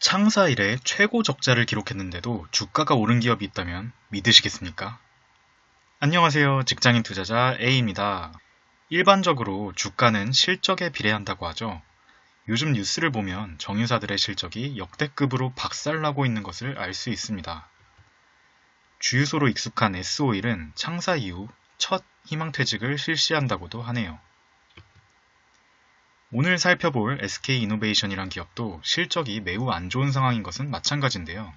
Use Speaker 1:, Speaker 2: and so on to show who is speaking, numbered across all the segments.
Speaker 1: 창사 이래 최고 적자를 기록했는데도 주가가 오른 기업이 있다면 믿으시겠습니까? 안녕하세요. 직장인 투자자 A입니다. 일반적으로 주가는 실적에 비례한다고 하죠. 요즘 뉴스를 보면 정유사들의 실적이 역대급으로 박살나고 있는 것을 알 수 있습니다. 주유소로 익숙한 S오일은 창사 이후 첫 희망퇴직을 실시한다고도 하네요. 오늘 살펴볼 SK이노베이션이란 기업도 실적이 매우 안 좋은 상황인 것은 마찬가지인데요.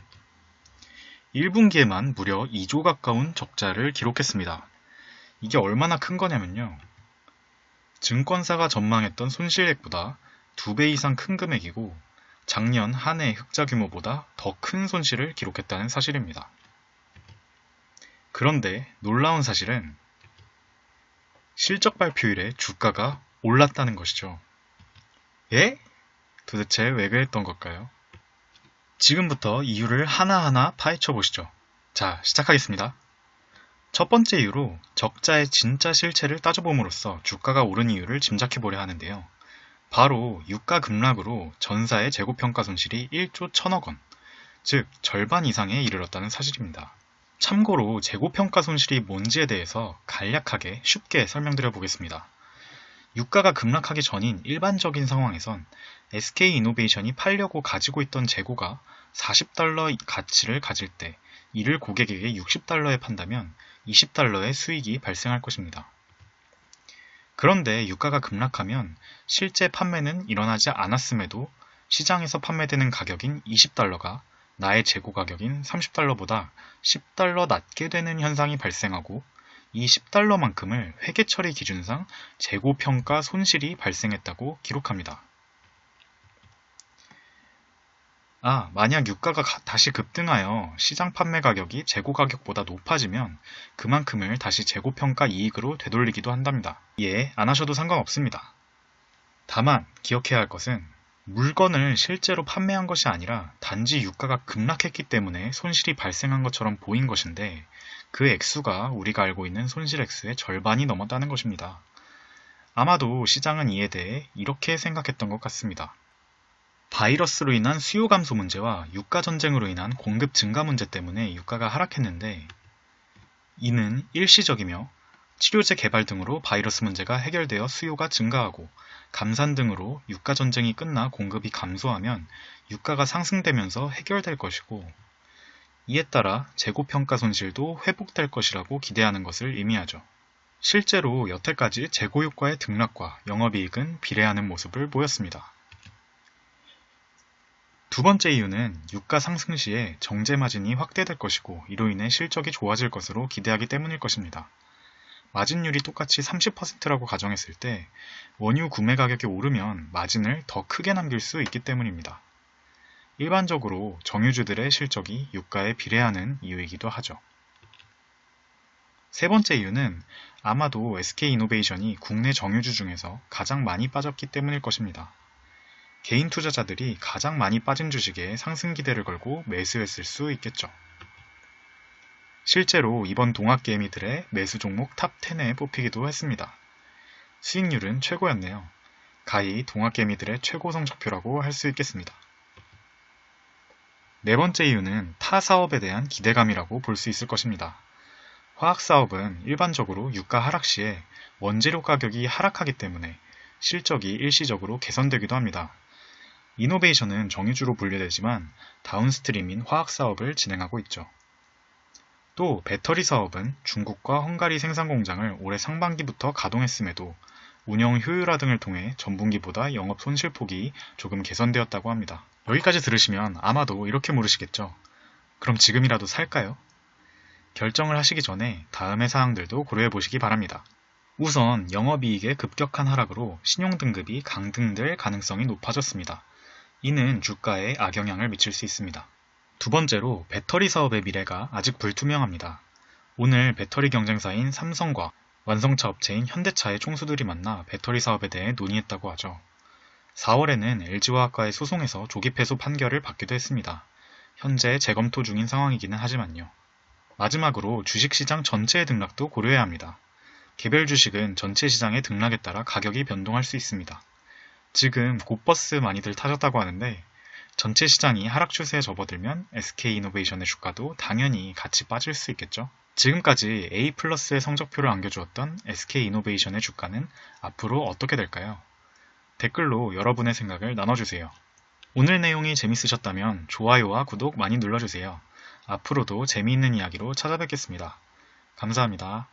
Speaker 1: 1분기에만 무려 2조 가까운 적자를 기록했습니다. 이게 얼마나 큰 거냐면요. 증권사가 전망했던 손실액보다 2배 이상 큰 금액이고 작년 한 해 흑자 규모보다 더 큰 손실을 기록했다는 사실입니다. 그런데 놀라운 사실은 실적 발표일에 주가가 올랐다는 것이죠. 예? 도대체 왜 그랬던 걸까요? 지금부터 이유를 하나하나 파헤쳐 보시죠. 자, 시작하겠습니다. 첫 번째 이유로 적자의 진짜 실체를 따져봄으로써 주가가 오른 이유를 짐작해 보려 하는데요. 바로 유가 급락으로 전사의 재고평가 손실이 1조 1000억 원, 즉 절반 이상에 이르렀다는 사실입니다. 참고로 재고평가 손실이 뭔지에 대해서 간략하게 쉽게 설명드려 보겠습니다. 유가가 급락하기 전인 일반적인 상황에선 SK이노베이션이 팔려고 가지고 있던 재고가 40달러 가치를 가질 때 이를 고객에게 60달러에 판다면 20달러의 수익이 발생할 것입니다. 그런데 유가가 급락하면 실제 판매는 일어나지 않았음에도 시장에서 판매되는 가격인 20달러가 나의 재고 가격인 30달러보다 10달러 낮게 되는 현상이 발생하고 이 10달러만큼을 회계처리 기준상 재고평가 손실이 발생했다고 기록합니다. 만약 유가가 다시 급등하여 시장 판매 가격이 재고 가격보다 높아지면 그만큼을 다시 재고평가 이익으로 되돌리기도 한답니다. 이해 안 하셔도 상관없습니다. 다만 기억해야 할 것은 물건을 실제로 판매한 것이 아니라 단지 유가가 급락했기 때문에 손실이 발생한 것처럼 보인 것인데 그 액수가 우리가 알고 있는 손실 액수의 절반이 넘었다는 것입니다. 아마도 시장은 이에 대해 이렇게 생각했던 것 같습니다. 바이러스로 인한 수요 감소 문제와 유가 전쟁으로 인한 공급 증가 문제 때문에 유가가 하락했는데 이는 일시적이며 치료제 개발 등으로 바이러스 문제가 해결되어 수요가 증가하고 감산 등으로 유가 전쟁이 끝나 공급이 감소하면 유가가 상승되면서 해결될 것이고 이에 따라 재고평가 손실도 회복될 것이라고 기대하는 것을 의미하죠. 실제로 여태까지 재고효과의 등락과 영업이익은 비례하는 모습을 보였습니다. 두 번째 이유는 유가 상승 시에 정제 마진이 확대될 것이고 이로 인해 실적이 좋아질 것으로 기대하기 때문일 것입니다. 마진율이 똑같이 30%라고 가정했을 때 원유 구매 가격이 오르면 마진을 더 크게 남길 수 있기 때문입니다. 일반적으로 정유주들의 실적이 유가에 비례하는 이유이기도 하죠. 세 번째 이유는 아마도 SK이노베이션이 국내 정유주 중에서 가장 많이 빠졌기 때문일 것입니다. 개인 투자자들이 가장 많이 빠진 주식에 상승 기대를 걸고 매수했을 수 있겠죠. 실제로 이번 동학개미들의 매수 종목 탑10에 뽑히기도 했습니다. 수익률은 최고였네요. 가히 동학개미들의 최고 성적표라고 할 수 있겠습니다. 네 번째 이유는 타 사업에 대한 기대감이라고 볼 수 있을 것입니다. 화학사업은 일반적으로 유가 하락 시에 원재료 가격이 하락하기 때문에 실적이 일시적으로 개선되기도 합니다. 이노베이션은 정유주로 분류되지만 다운스트림인 화학사업을 진행하고 있죠. 또 배터리 사업은 중국과 헝가리 생산 공장을 올해 상반기부터 가동했음에도 운영 효율화 등을 통해 전분기보다 영업 손실폭이 조금 개선되었다고 합니다. 여기까지 들으시면 아마도 이렇게 물으시겠죠. 그럼 지금이라도 살까요? 결정을 하시기 전에 다음의 사항들도 고려해 보시기 바랍니다. 우선 영업이익의 급격한 하락으로 신용등급이 강등될 가능성이 높아졌습니다. 이는 주가에 악영향을 미칠 수 있습니다. 두 번째로 배터리 사업의 미래가 아직 불투명합니다. 오늘 배터리 경쟁사인 삼성과 완성차 업체인 현대차의 총수들이 만나 배터리 사업에 대해 논의했다고 하죠. 4월에는 LG화학과의 소송에서 조기 패소 판결을 받기도 했습니다. 현재 재검토 중인 상황이기는 하지만요. 마지막으로 주식시장 전체의 등락도 고려해야 합니다. 개별 주식은 전체 시장의 등락에 따라 가격이 변동할 수 있습니다. 지금 곧버스 많이들 타셨다고 하는데 전체 시장이 하락 추세에 접어들면 SK이노베이션의 주가도 당연히 같이 빠질 수 있겠죠. 지금까지 A+의 성적표를 안겨주었던 SK이노베이션의 주가는 앞으로 어떻게 될까요? 댓글로 여러분의 생각을 나눠주세요. 오늘 내용이 재밌으셨다면 좋아요와 구독 많이 눌러주세요. 앞으로도 재미있는 이야기로 찾아뵙겠습니다. 감사합니다.